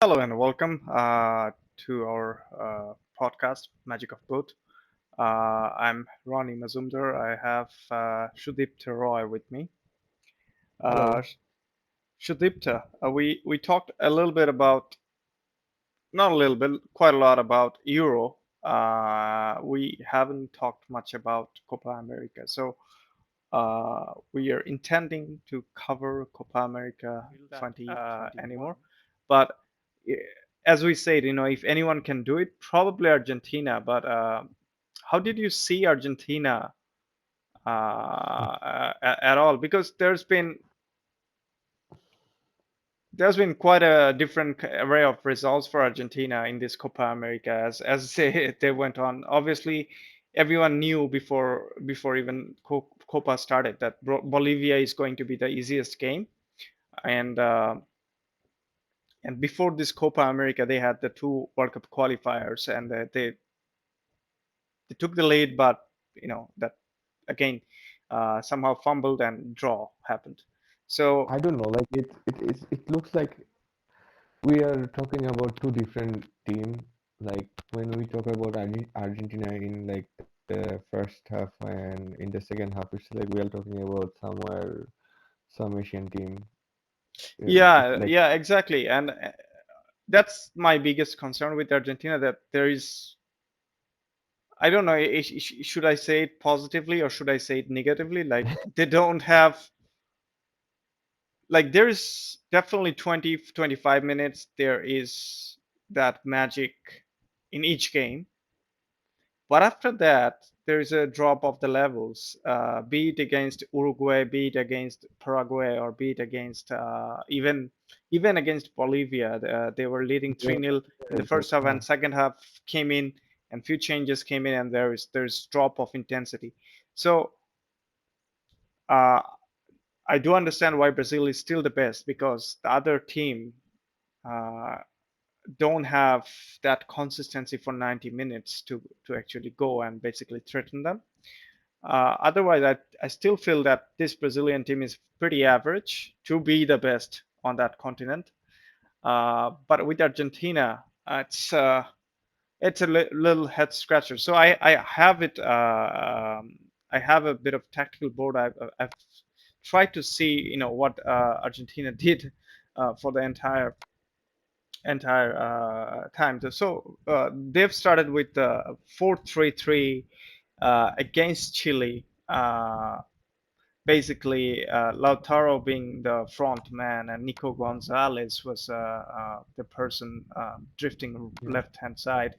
Hello and welcome to our podcast, Magic of Both. I'm Ronnie Mazumdar. I have Shudipta Roy with me. Uh, Hello. Shudipta, we talked a little bit about, not a little bit, quite a lot about Euro. We haven't talked much about Copa America. So we are intending to cover Copa America That 2021. 2021. But eh, as we said, if anyone can do it, probably Argentina. But how did you see Argentina at all? Because there's been quite a different array of results for Argentina in this Copa America as they went on. Obviously, everyone knew before even Copa started that Bolivia is going to be the easiest game, and before this Copa America, they had the two World Cup qualifiers, and they took the lead, but that again somehow fumbled and draw happened. So I don't know, like it looks like we are talking about two different teams. Like when we talk about Argentina in like the first half and in the second half, it's like we are talking about somewhere some Asian team. It's yeah, like yeah, exactly, and that's my biggest concern with Argentina, that there is, I don't know, should I say it positively or should I say it negatively? Like they don't have, like there is definitely 20, 25 minutes. There is that magic in each game. But after that, there is a drop of the levels, be it against Uruguay, be it against Paraguay, or be it against even against Bolivia. They were leading yeah, 3-0 in the exactly. first half, Yeah. and second half came in, and few changes came in, and there's drop of intensity. So uh, I do understand why Brazil is still the best, because the other team uh, don't have that consistency for 90 minutes to actually go and basically threaten them. Otherwise, I still feel that this Brazilian team is pretty average to be the best on that continent. But with Argentina, it's a little head scratcher. So I have it. I have a bit of tactical board. I've tried to see what Argentina did for the entire time. So they've started with 4-3-3 against Chile. Basically, Lautaro being the front man, and Nico Gonzalez was the person drifting Yeah. left hand side.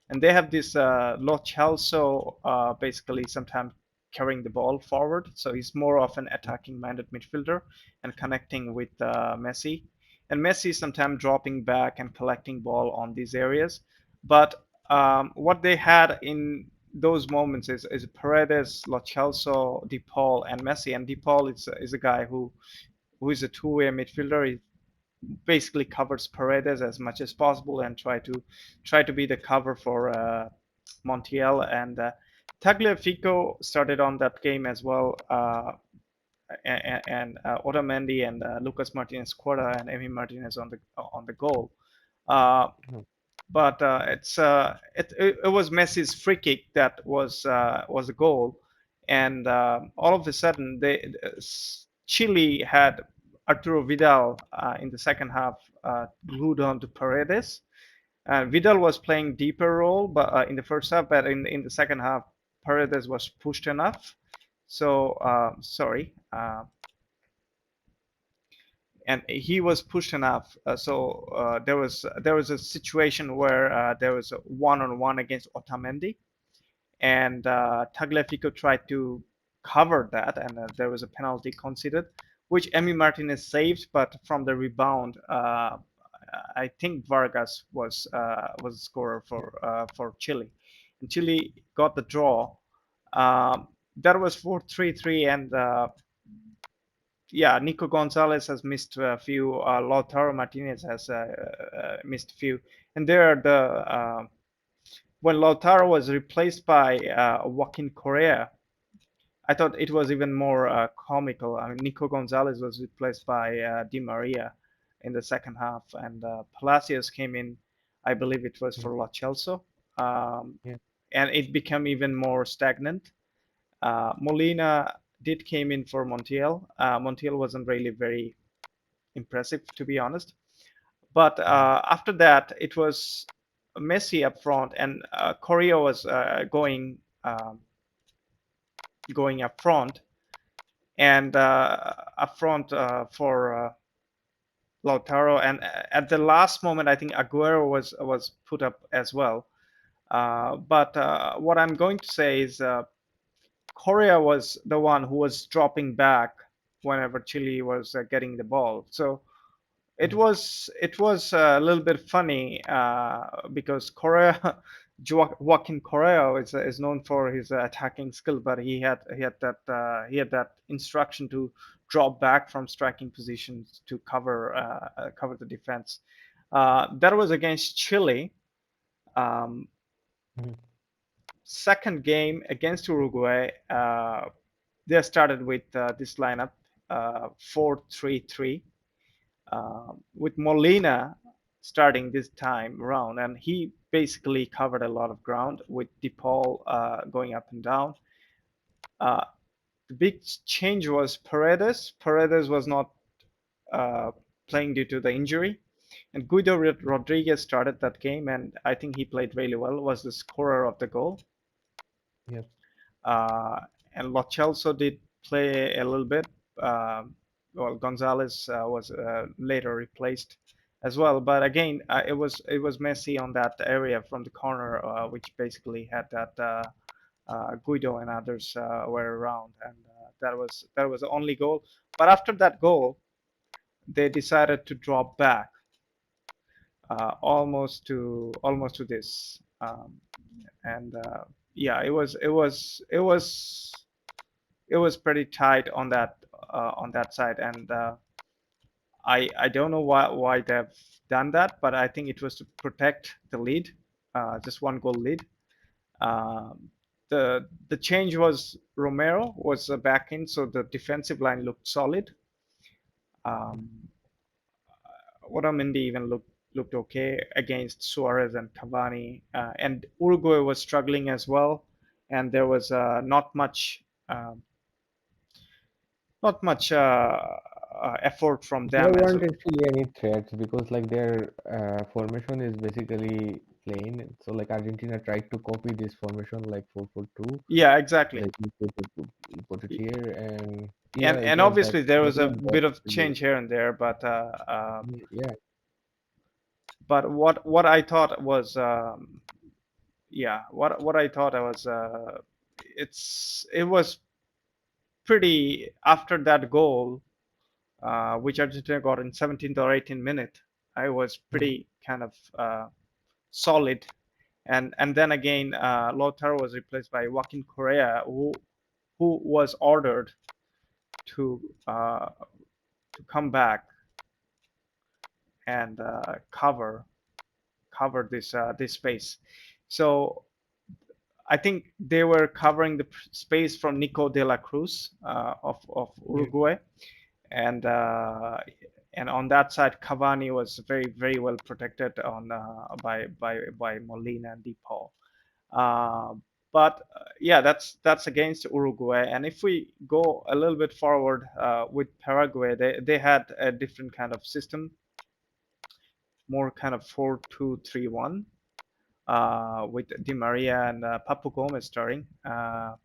And they have this Lo Celso basically sometimes carrying the ball forward. So he's more of an attacking minded midfielder and connecting with Messi. And Messi sometimes dropping back and collecting ball on these areas. But what they had in those moments is Paredes, Lo Celso, De Paul, and Messi. And De Paul is a guy who is a two-way midfielder. He basically covers Paredes as much as possible and try to be the cover for Montiel. And Tagliafico started on that game as well, and Otamendi and Lucas Martinez Cuerda and Emi Martinez on the goal. Uh, Mhm. but it was Messi's free kick that was a goal, and all of a sudden Chile had Arturo Vidal in the second half glued on to Paredes. Vidal was playing deeper role, but in the first half, but in the second half, Paredes was pushed enough. So sorry, and he was pushed enough. So there was a situation where there was a one-on-one against Otamendi, and Tagliafico tried to cover that, and there was a penalty conceded, which Emi Martinez saved, but from the rebound, I think Vargas was a scorer for Chile, and Chile got the draw. That was 4-3-3, and yeah, Nico Gonzalez has missed a few. Lautaro Martinez has missed a few, and there are the when Lautaro was replaced by Joaquin Correa, I thought it was even more comical. I mean, Nico Gonzalez was replaced by Di Maria, in the second half, and Palacios came in. I believe it was yeah, for Lo Celso, um, yeah, and it became even more stagnant. Molina did came in for Montiel. Montiel wasn't really very impressive, to be honest. But mm, after that, it was Messi up front, and Correa was going up front, and up front for Lautaro. And at the last moment, I think Aguero was put up as well. But what I'm going to say is Correa was the one who was dropping back whenever Chile was getting the ball. So mm, it was a little bit funny because Correa, Joaquin Correa is known for his attacking skill, but he had that instruction to drop back from striking positions to cover the defense. That was against Chile. Um, mm, Second game against Uruguay, they started with this lineup, 4-3-3, with Molina starting this time around, and he basically covered a lot of ground with DePaul going up and down. Uh, the big change was Paredes. Paredes was not uh, playing due to the injury, and Guido Rodriguez started that game, and I think he played really well. Was the scorer of the goal. yeah, Uh, and Lo Celso did play a little bit. Well, Gonzalez was later replaced as well, but again, it was Messi on that area from the corner, which basically had that Guido and others were around, and that was the only goal. But after that goal, they decided to drop back almost to this, and yeah, it was pretty tight on that side, and I don't know why they've done that, but I think it was to protect the lead, just one goal lead. Um, the change was Romero was back in, so the defensive line looked solid. mm, Um, Otamendi even looked okay against Suarez and Cavani, and Uruguay was struggling as well, and there was um, not much effort from there them as weren't well. actually any threats because like their formation is basically plain. So like Argentina tried to copy this formation like 4-4-2. Yeah, exactly. Like we put it here, and yeah, and it and was like obviously there was a very bit of boxy. change here and there, Yeah, but what I thought was yeah, what I thought I was it was pretty after that goal, which Argentina got in 17th or 18th minute. I was mm, pretty kind of solid, and then again, Lautaro was replaced by Joaquin Correa, who was ordered to to come back and cover this space. So I think they were covering the space from Nico de la Cruz of yeah, Uruguay, and uh, and on that side, Cavani was very well protected on by Molina and DePaul. Uh, but yeah, that's against Uruguay. And if we go a little bit forward with Paraguay, they had a different kind of system, more kind of 4-2-3-1, with Di Maria and Papu Gomez starting.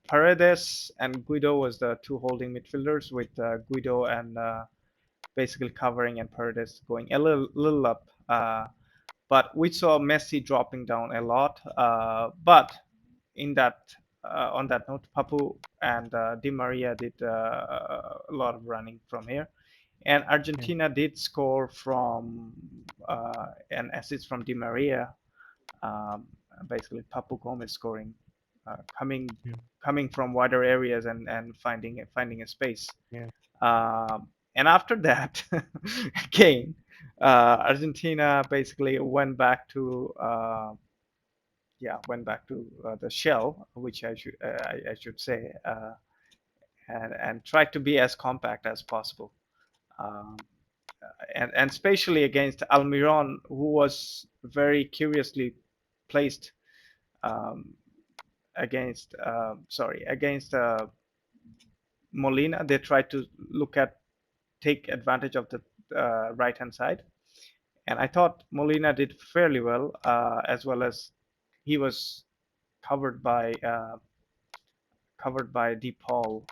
Paredes and Guido was the two holding midfielders, with Guido and basically covering, and Paredes going a little up. But we saw Messi dropping down a lot. But in that on that note, Papu and Di Maria did a lot of running from here, and yeah, Argentina did score from an assist from Di Maria. Um, Basically, Papu Gomez scoring, uh, coming yeah, coming from wider areas and finding a space. yeah, And after that, again, Argentina basically went back to the shell, which I should say, and tried to be as compact as possible. Um, and especially against Almiron, who was very curiously placed um, against Molina. They tried to look at take advantage of the right hand side, and I thought Molina did fairly well, as well as he was covered by uh, covered by DePaul,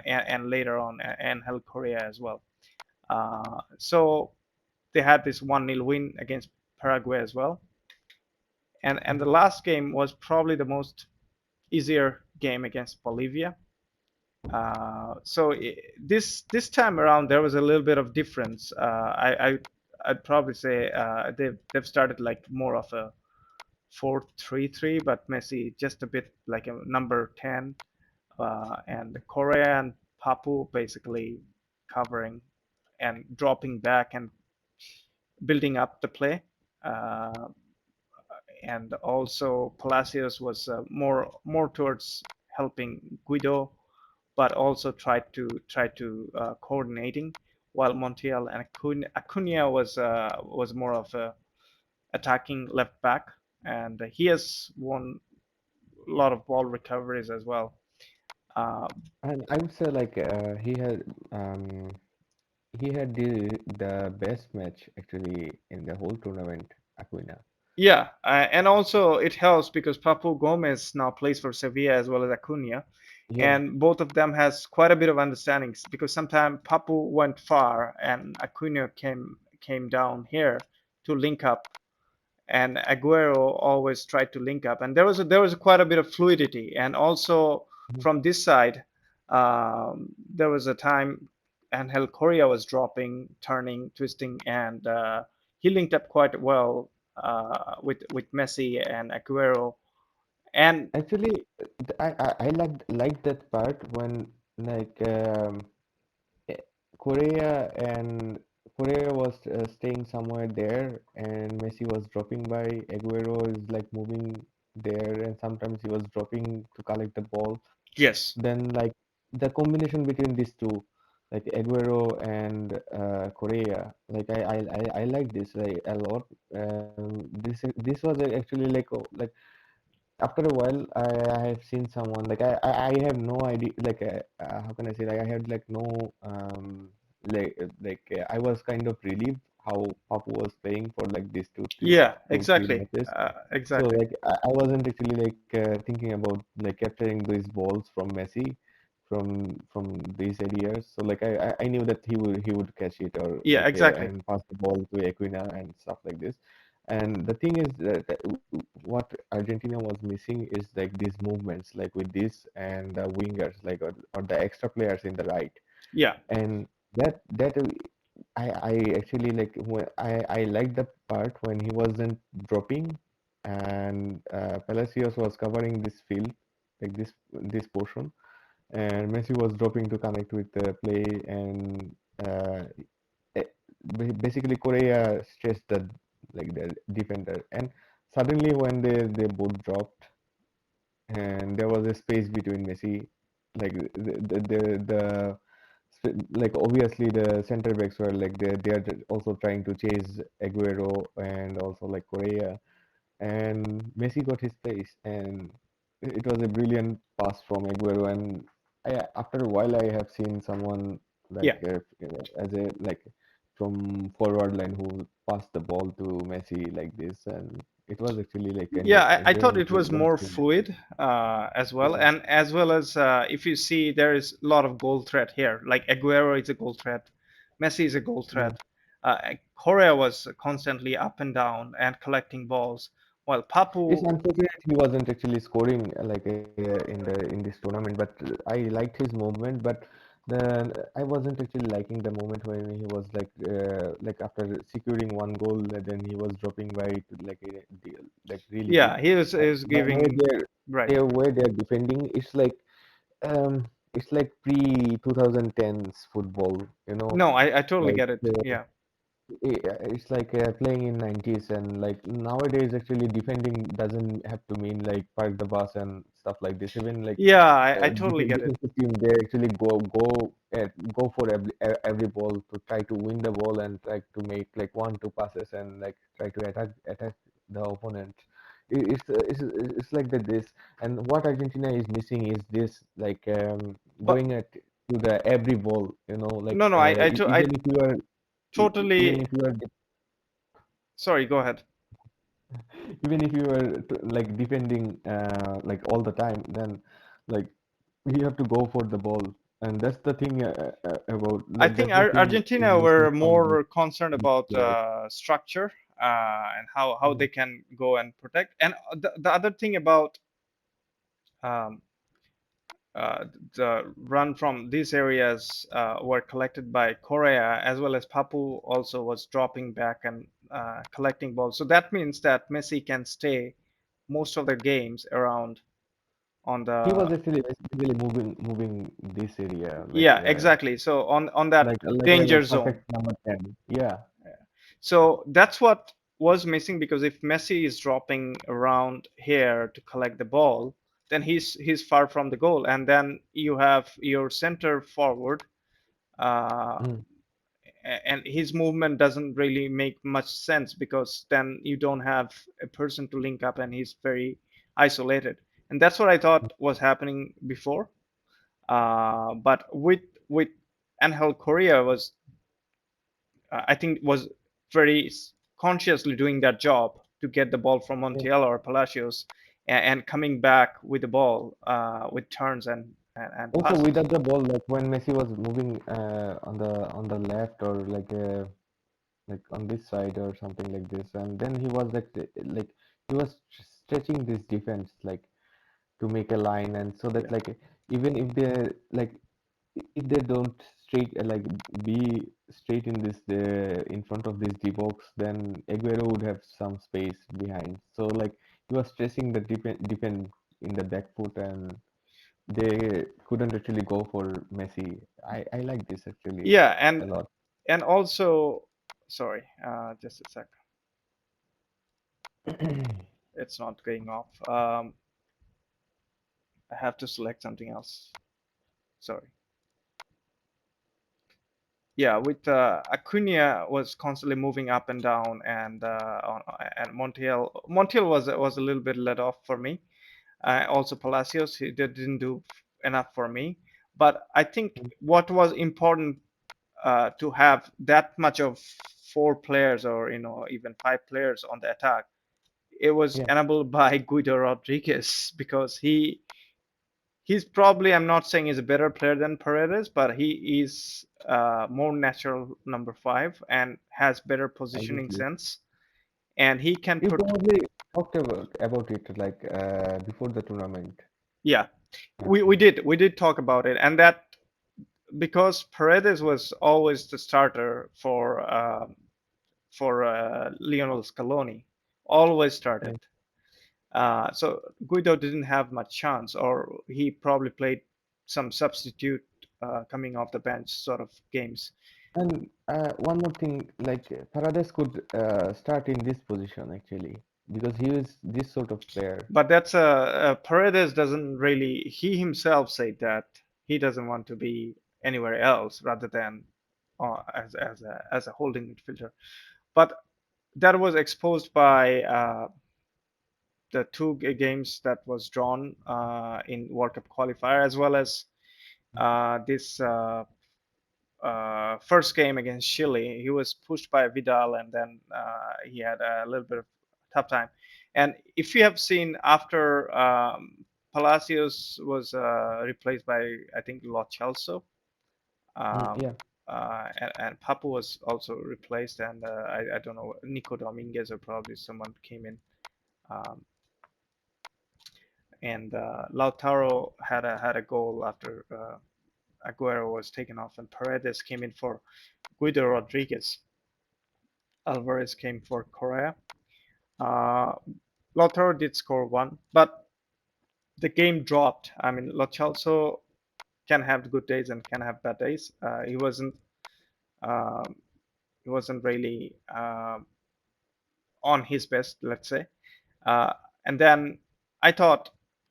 and later on Angel Correa as well. So they had this 1-0 win against Paraguay as well. And the Mhm. last game was probably the most easier game against Bolivia. So this time around there was a little bit of difference. I'd probably say they've started like more of a 4-3-3, but Messi just a bit like a number 10, and Korea and Papu basically covering and dropping back and building up the play. Uh, and also Palacios was more towards helping Guido, but also tried to coordinating, while Montiel and Acuna was more of a attacking left back, and he has won a lot of ball recoveries as well. Uh, And I would say like he had the best match actually in the whole tournament, Aquina. yeah, and also it helps because Papu Gomez now plays for Sevilla as well as Acuna, Yeah. and both of them has quite a bit of understandings because sometimes Papu went far and Acuna came down here to link up, and Aguero always tried to link up, and there was quite a bit of fluidity, and also Mhm. from this side, there was a time Angel Correa was dropping, turning, twisting, and he linked up quite well with Messi and Aguero, and Actually, I liked that part when like eh, Korea and Korea was staying somewhere there, and Messi was dropping by. Aguero is like moving there, and sometimes he was dropping to collect the ball. yes, Then like the combination between these two, like Aguero and Korea, like I like this like a lot. This was actually like like after a while I have seen someone like I have no idea like how can I say like I had like no I was kind of relieved how Papu was playing for like these yeah, two three exactly, matches. So exactly, like I wasn't actually like thinking about like capturing these balls from Messi from these areas. So like I knew that he would catch it or yeah, like exactly, and pass the ball to Equina and stuff like this. And the thing is that what Argentina was missing is like these movements, like with this and the wingers, like or the extra players in the right. yeah, And that I actually like when I like the part when he wasn't dropping and Palacios was covering this field, like this portion, and Messi was dropping to connect with the play and eh, basically Korea stressed the like the defender and suddenly when they both dropped and there was a space between Messi like like obviously the center backs were like they are also trying to chase Aguero and also like Korea and Messi got his place and it was a brilliant pass from Aguero and after a while I have seen someone like yeah. as a like from forward line who passed the ball to Messi like this and it was actually like kind Yeah, of I thought enjoying it to was more watching that. fluid as well, Yeah. and as well as if you see, there is a lot of goal threat here. Like Aguero is a goal threat, Messi is a goal Yeah. threat. Correa was constantly up and down and collecting balls, while It's Papu, unfortunate he wasn't actually scoring like in this tournament, but I liked his movement. But I wasn't actually liking the moment when he was like after securing one goal, then he was dropping by to like really deep. yeah, he was The way giving right. their way they're defending, it's like pre 2010s football, you know, No, I totally like. get it. Yeah, It's like playing in 90s and like nowadays actually defending doesn't have to mean like park the bus and stuff like this even like yeah, I totally get it. defensive team they actually go uh, go for every ball to try to win the ball and try to make like 1-2 passes and like try to attack the opponent. It's like that this, and what Argentina is missing is this like But going at to the every ball, you know, like no, no, I even if you are even totally. if you are Sorry, go ahead. even if you are like defending like all the time, then like you have to go for the ball, and that's the thing about I like think that's the thing is Argentina missing were from the more concerned about players. structure and how Mm. they can go and protect. And the other thing about um, uh, the run from these areas were collected by Korea, as well as Papu also was dropping back and collecting balls. So that means that Messi can stay most of the games around on He the. was actually basically moving this area Yeah, exactly. So on that like a danger zone. perfect number 10. Yeah. So that's what was missing, because if Messi is dropping around here to collect the ball, then he's far from the goal, and then you have your center forward, uh, Mm. and his movement doesn't really make much sense, because then you don't have a person to link up, and he's very isolated. And that's what I thought was happening before. But with Angel Correa was, I think, was very consciously doing that job to get the ball from Yeah. Montiel or Palacios, and coming back with the ball with turns and Also passes. without the ball, like when Messi was moving on the left or like on this side or something like this, and then he was like he was stretching this defense like to make a line, and so that Yeah, like even if they like if they don't straight like be straight in this in front of this D box, then Aguero would have some space behind. So like he was stressing the defend in the back foot, and they couldn't actually go for Messi. I like this actually yeah, a lot. and also, sorry, just a sec, it's not going off. I have to select something else. Sorry. Yeah, with Acuna was constantly moving up and down, and Montiel was a little bit let off for me. Also Palacios, he didn't do enough for me. But I think what was important, to have that much of four players, or even five players on the attack, it was Yeah, enabled by Guido Rodriguez, because he's probably, I'm not saying he's a better player than Paredes, but he is more natural number five and has better positioning exactly. sense, and he can You put. probably talked about it like before the tournament, Yeah, we actually. did we did talk about it, and that because Paredes was always the starter for Lionel Scaloni, always started. Yeah. So Guido didn't have much chance, or he probably played some substitute coming off the bench sort of games. And one more thing, like Paredes could start in this position actually because he is this sort of player. But that's Paredes doesn't really. He himself said that he doesn't want to be anywhere else rather than as a holding midfielder. But that was exposed by the two games that was drawn in World Cup qualifier, as well as this first game against Chile. He was pushed by Vidal, and then he had a little bit of tough time. And if you have seen after Palacios was replaced by, I think, Lo Celso, um, Yeah, and Papu was also replaced, and I don't know, Nico Dominguez or probably someone came in. Um, and Lautaro had a goal after Aguero was taken off, and Paredes came in for Guido Rodriguez. Alvarez came for Korea. Uh, Lautaro did score one, but the game dropped. I mean, Lo Celso can have good days and can have bad days. Um, he wasn't really on his best, let's say. Uh, and then I thought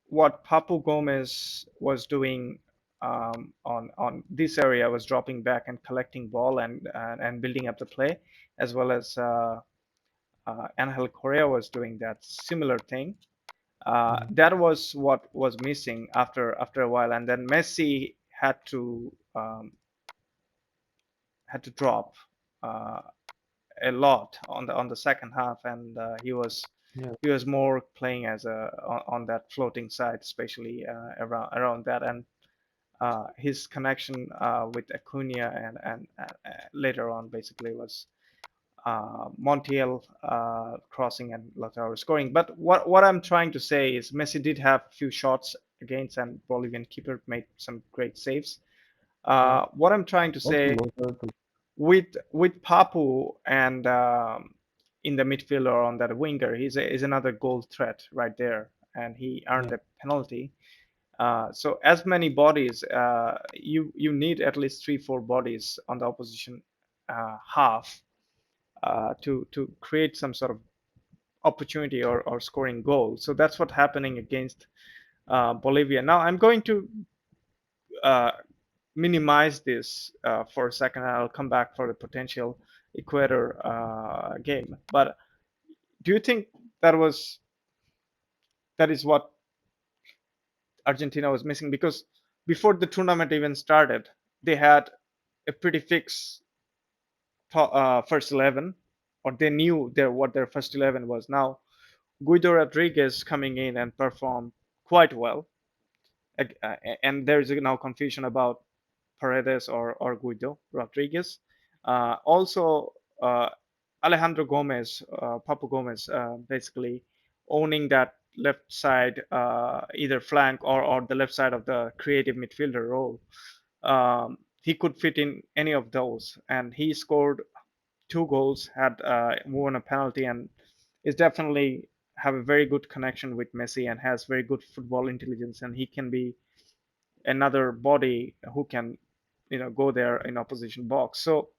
what Papu Gomez was doing on this area was dropping back and collecting ball and building up the play, as well as Angel Correa was doing that similar thing. Mhm. That was what was missing after a while, and then Messi had to drop uh, a lot on the second half, and Yeah, he was more playing as on that floating side, especially around that, and his connection with Acuna and later on basically was Montiel crossing and Lautaro scoring. But what I'm trying to say is Messi did have few shots against, and Bolivian keeper made some great saves. yeah. What I'm trying to Also, say Lautaro. with Papu and in the midfield or on that winger, is another goal threat right there, and he earned Yeah, a penalty. So as many bodies, you need at least 3-4 bodies on the opposition half to create some sort of opportunity or scoring goal. So that's what's happening against Bolivia. Now I'm going to uh, minimize this for a second. I'll come back for the potential Ecuador game. But do you think that was that is what Argentina was missing? Because before the tournament even started, they had a pretty fixed first 11, or they knew what their first 11 was. Now Guido Rodriguez coming in and performed quite well, and there is now confusion about Paredes or Guido Rodriguez. Also, Alejandro Gomez, Papu Gomez, basically owning that left side, either flank or the left side of the creative midfielder role. He could fit in any of those, and he scored 2 goals, had won a penalty, and is definitely have a very good connection with Messi and has very good football intelligence, and he can be another body who can go there in opposition box. So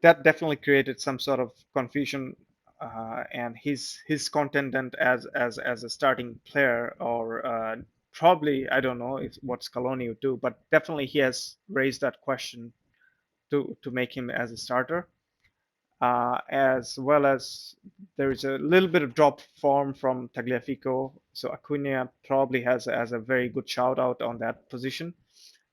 that definitely created some sort of confusion, and his contendant as a starting player, or probably I don't know if what Scaloni would do, but definitely he has raised that question to make him as a starter, as well as there is a little bit of drop form from Tagliafico. So Acuna probably has a very good shout out on that position.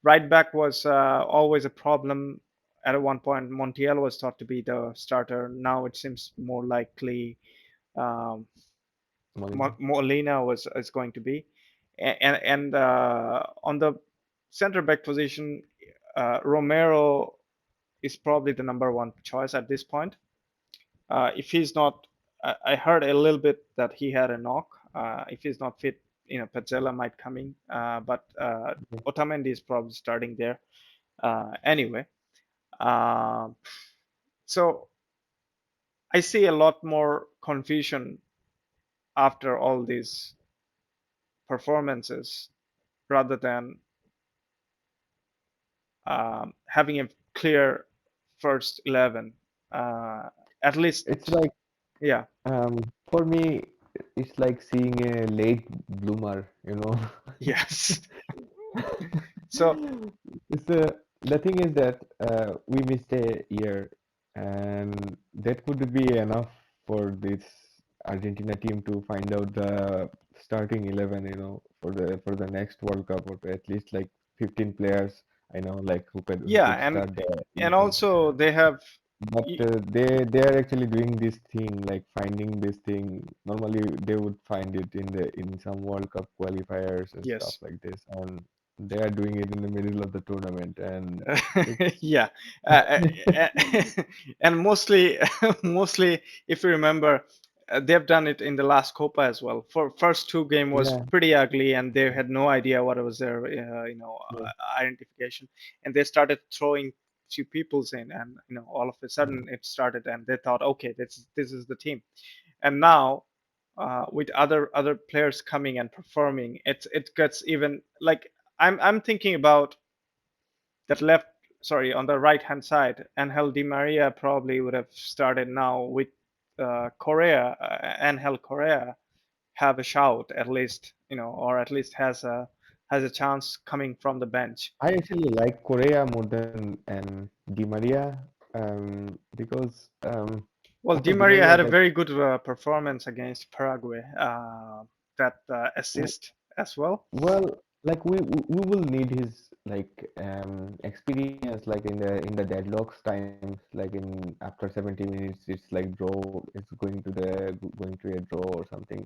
Right back was always a problem. At one point, Montiel was thought to be the starter. Now it seems more likely um, Molina. Molina is going to be, and on the center back position, Romero is probably the number one choice at this point. If he's not, I heard a little bit that he had a knock. If he's not fit, Petzela might come in, but Okay. Otamendi is probably starting there. Anyway, uh, so I see a lot more confusion after all these performances rather than having a clear first 11. Uh, at least, It's like yeah, um for me, it's like seeing a late bloomer, you know. yes. So It's the thing is that we missed a year, and that could be enough for this Argentina team to find out the starting 11, for the next World Cup, or at least like 15 players, like who yeah, could start the and 11. also they have. But they are actually doing this thing, like finding this thing. Normally they would find it in some World Cup qualifiers and stuff Yes. like this, and they are doing it in the middle of the tournament, and it's Yeah, uh, uh, and mostly, mostly, if you remember, they've done it in the last Copa as well. For first two game was yeah, pretty ugly, and they had no idea what was their, yeah, identification, and they started throwing few peoples in, and all of a sudden it started, and they thought, okay, this is the team, and now. With other players coming and performing, it gets even like I'm thinking about that left, sorry, on the right hand side, Angel Di Maria probably would have started now with Correa. Angel Correa have a shout at least, or at least has has a chance coming from the bench. I actually like Korea more than Di Maria, because Well, also Di Di Maria Maria had a like very good performance against Paraguay. That assist as well. well, like we will need his like experience like in the deadlocks times, like in after 70 minutes it's like draw, it's going to a draw or something.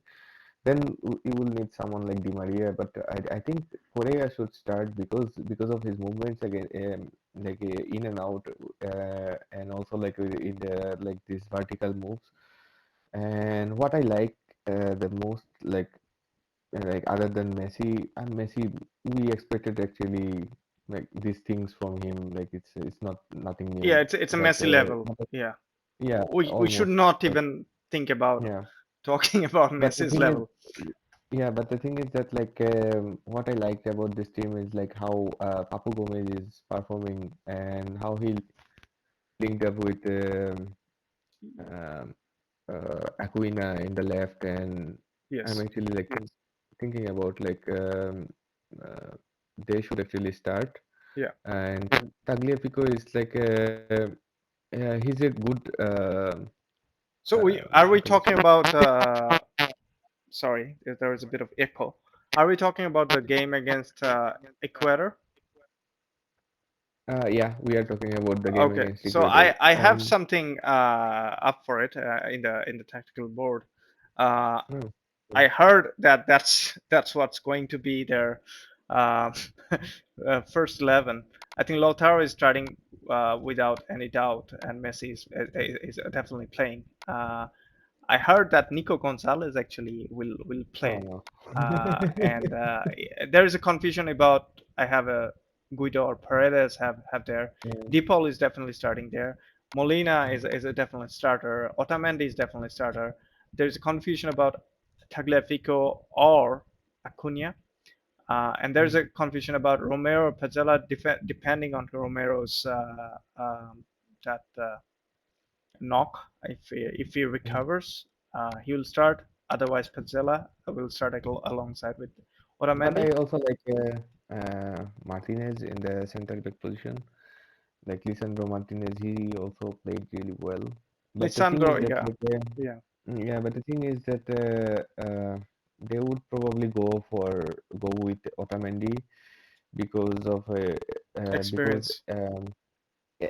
Then you will need someone like Di Maria, but I think Correa should start because of his movements again, like in and out, and also like in the like these vertical moves. And what I like the most, like other than Messi, and Messi, we expected actually like these things from him. Like it's not nothing Yeah, new, it's a Messi level. but Yeah, yeah, we should almost. not But even think about yeah, talking about but the Messi's thing is, level. yeah, but the thing is that like what I liked about this team is like how Papu Gomez is performing and how he linked up with um, Aquina in the left, and I'm Yes. actually like thinking about like uh, they should actually start. Yeah. And Tagliafico is like yeah, he's a good So we are how we can I talking say? about? Sorry, if there was a bit of echo. Are we talking about the game against Ecuador? Yeah, we are talking about the game Okay, against so Ecuador, I have and something up for it in the tactical board. Uh, oh, I heard that that's what's going to be their uh, first 11. I think Lautaro is starting without any doubt, and Messi is definitely playing. I heard that Nico Gonzalez actually will oh play, no. and there is a confusion about I have a Guido or Paredes have there. Yeah. DePaul is definitely starting there. Molina is a definite starter. Otamendi is definitely starter. There's a confusion about Tagliafico or Acuna. And there's Mm, a confusion about Romero Pezzella depending on Romero's that knock. If he mm. recovers, he will start. Otherwise, Pezzella will start alongside with But I Otamendi. also like Martinez in the center back position. Like Lisandro Martinez, he also played really well. But the thing Lisandro, is that yeah, like yeah, yeah, but the thing is that they would probably go with Otamendi because of because experience.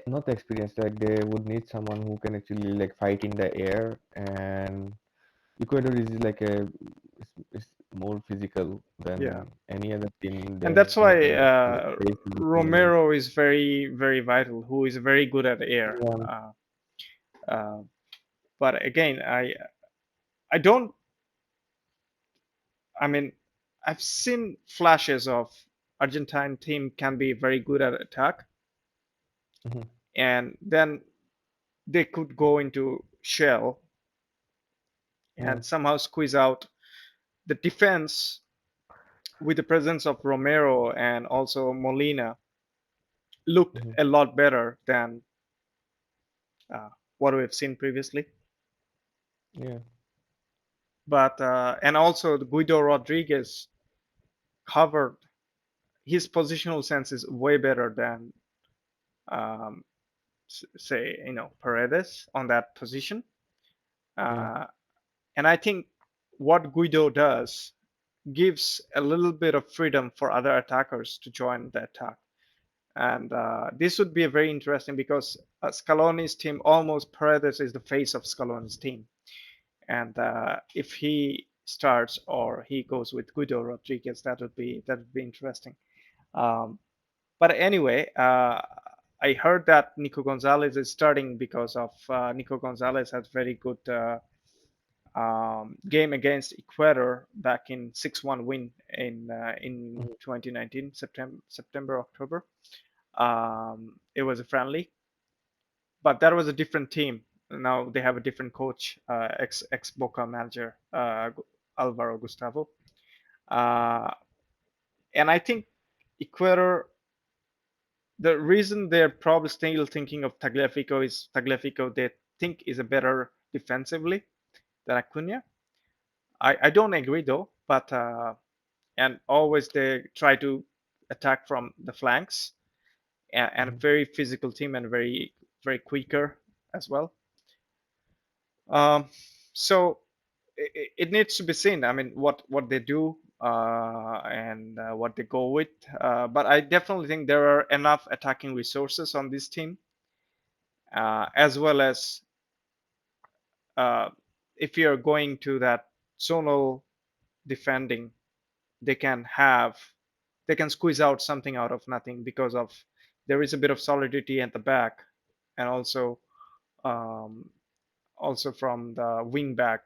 not experience, like they would need someone who can actually like fight in the air, and Ecuador is like is more physical Yeah, than any other team and they that's have why faced in this tournament. Romero is very vital. Who is very good at air. Yeah. Uh, but again, I don't. I mean, I've seen flashes of Argentine team can be very good at attack, Mhm, and then they could go into shell yeah. and somehow squeeze out the defense with the presence of Romero and also Molina looked Mhm, a lot better than uh, what we've seen previously. yeah. But and also Guido Rodriguez covered his positional sense is way better than um, say Paredes on that position. Yeah. Uh, and I think what Guido does gives a little bit of freedom for other attackers to join the attack. And this would be very interesting because Scaloni's team, almost Paredes is the face of Scaloni's team. And if he starts or he goes with Guido Rodriguez, that would be interesting. Um, but anyway, I heard that Nico Gonzalez is starting because of Nico Gonzalez has very good game against Ecuador back in 6-1 win in Mhm, 2019 September October. It was a friendly, but that was a different team. Now they have a different coach, ex Boca manager Alvaro Gustavo, uh, and I think Ecuador. The reason they're probably still thinking of Tagliafico is Tagliafico they think is a better defensively than Acuna. I don't agree though, but and always they try to attack from the flanks, and a Mhm. very physical team and very quicker as well. Um, so it needs to be seen. I mean, what they do and what they go with. But I definitely think there are enough attacking resources on this team, as well as uh, if you're going to that zonal defending, they can have they can squeeze out something out of nothing because of there is a bit of solidity at the back, and um, also from the wing back,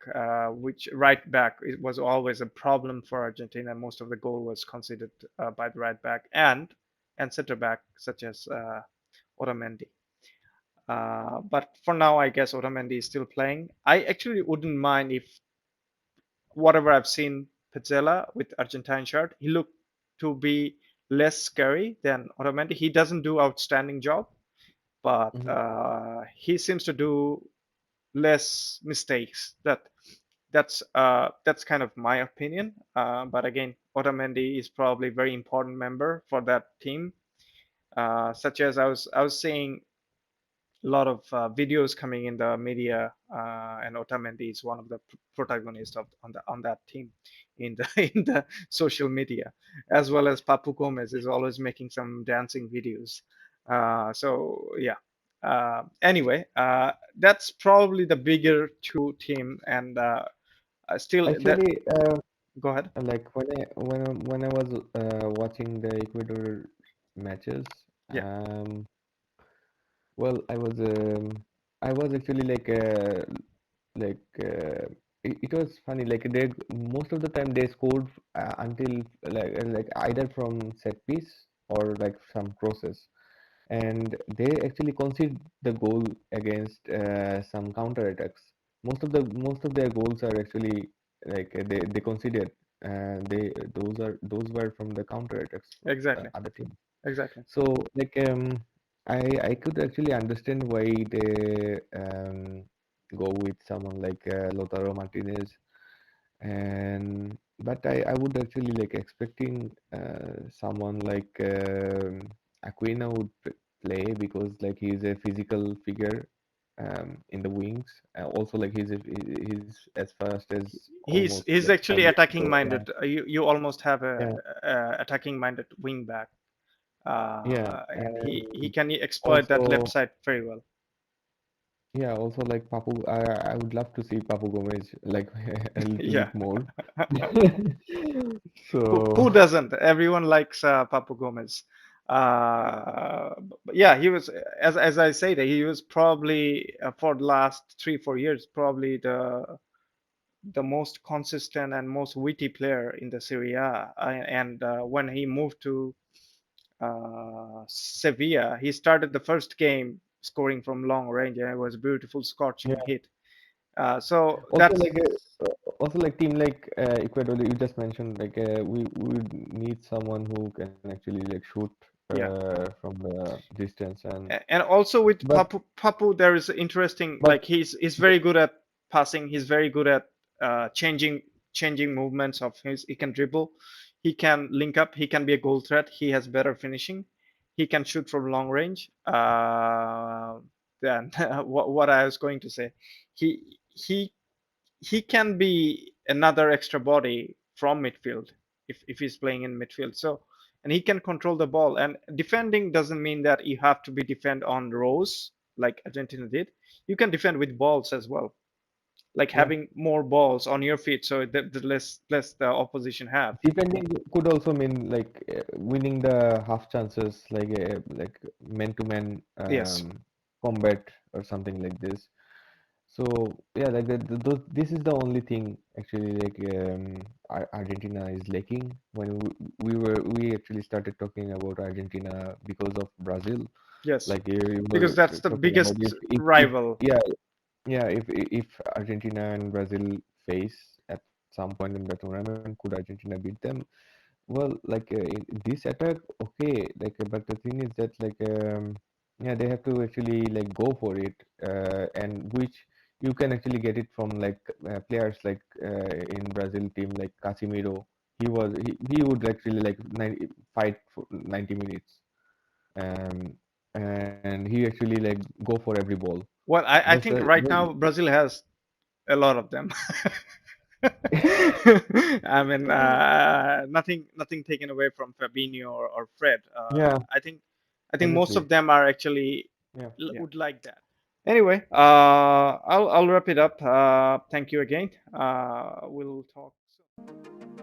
which right back it was always a problem for Argentina. Most of the goal was conceded by the right back and center back such as Otamendi. But for now, I guess Otamendi is still playing. I actually wouldn't mind if whatever I've seen Pizzella with Argentine shirt, he looked to be less scary than Otamendi. He doesn't do outstanding job, but Mhm. he seems to do less mistakes. That's kind of my opinion. But again, Otamendi is probably a very important member for that team. Such as I was saying a lot of videos coming in the media, and Otamendi is one of the protagonists of on that team in the in the social media, as well as Papu Gomez is always making some dancing videos. So yeah. Anyway, that's probably the bigger two team, and still that. Actually, Go ahead. like when I was watching the Ecuador matches, Yeah, well, I was actually like it was funny. Like they most of the time they scored until like either from set piece or like some crosses, and they actually concede the goal against some counter attacks. Most of their goals are actually like they conceded. They those were from the counter attacks from the exactly, other team. exactly. So like I could actually understand why they go with someone like Lautaro Martinez, and but I would actually like expecting someone like Aquina would play because like he's a physical figure in the wings. Also like he's as fast as almost He's like actually 5 years attacking ago. Yeah, minded. You almost have yeah, a attacking minded wing back, yeah, and he and can exploit that left also. side very well. Yeah, also like Papu, I would love to see Papu Gomez like a little Yeah. bit more. Who So doesn't? Everyone likes Papu Gomez. But yeah, he was as I say that he was probably for the last 3 4 years probably the most consistent and most witty player in the Serie A. And when he moved to Sevilla, he started the first game scoring from long range, and it was a beautiful scorching yeah, hit. So also that's also like team like Ecuador that you just mentioned, like we would need someone who can actually like shoot yeah. from the distance and And also with but Papu, there is interesting but like he's very good at passing. He's very good at changing movements of his. He can dribble, he can link up, he can be a goal threat. He has better finishing. He can shoot from long range. Then what I was going to say, he can be another extra body from midfield if he's playing in midfield. So and he can control the ball. And defending doesn't mean that you have to be defend on rows like Argentina did. You can defend with balls as well, like yeah, having more balls on your feet, so that the less the opposition have. defending could also mean like winning the half chances like man to man Yes, combat or something like this. So yeah, like this is the only thing actually like Argentina is lacking. When we actually started talking about Argentina because of Brazil, yes, like you because were that's the talking about biggest if rival. yeah, yeah, if Argentina and Brazil face at some point in the tournament, could Argentina beat them? Well, like in this attack, okay, like but the thing is that like yeah, they have to actually like go for it, and which you can actually get it from like players like in Brazil team like Casemiro. he would actually like 90, fight for 90 minutes, um, and he actually like go for every ball. Well, I Just think right now Brazil has a lot of them. I mean, nothing taken away from Fabinho or Fred. yeah, I think most obviously, of them are actually yeah. would like that. Anyway, I'll wrap it up. Thank you again. We'll talk soon.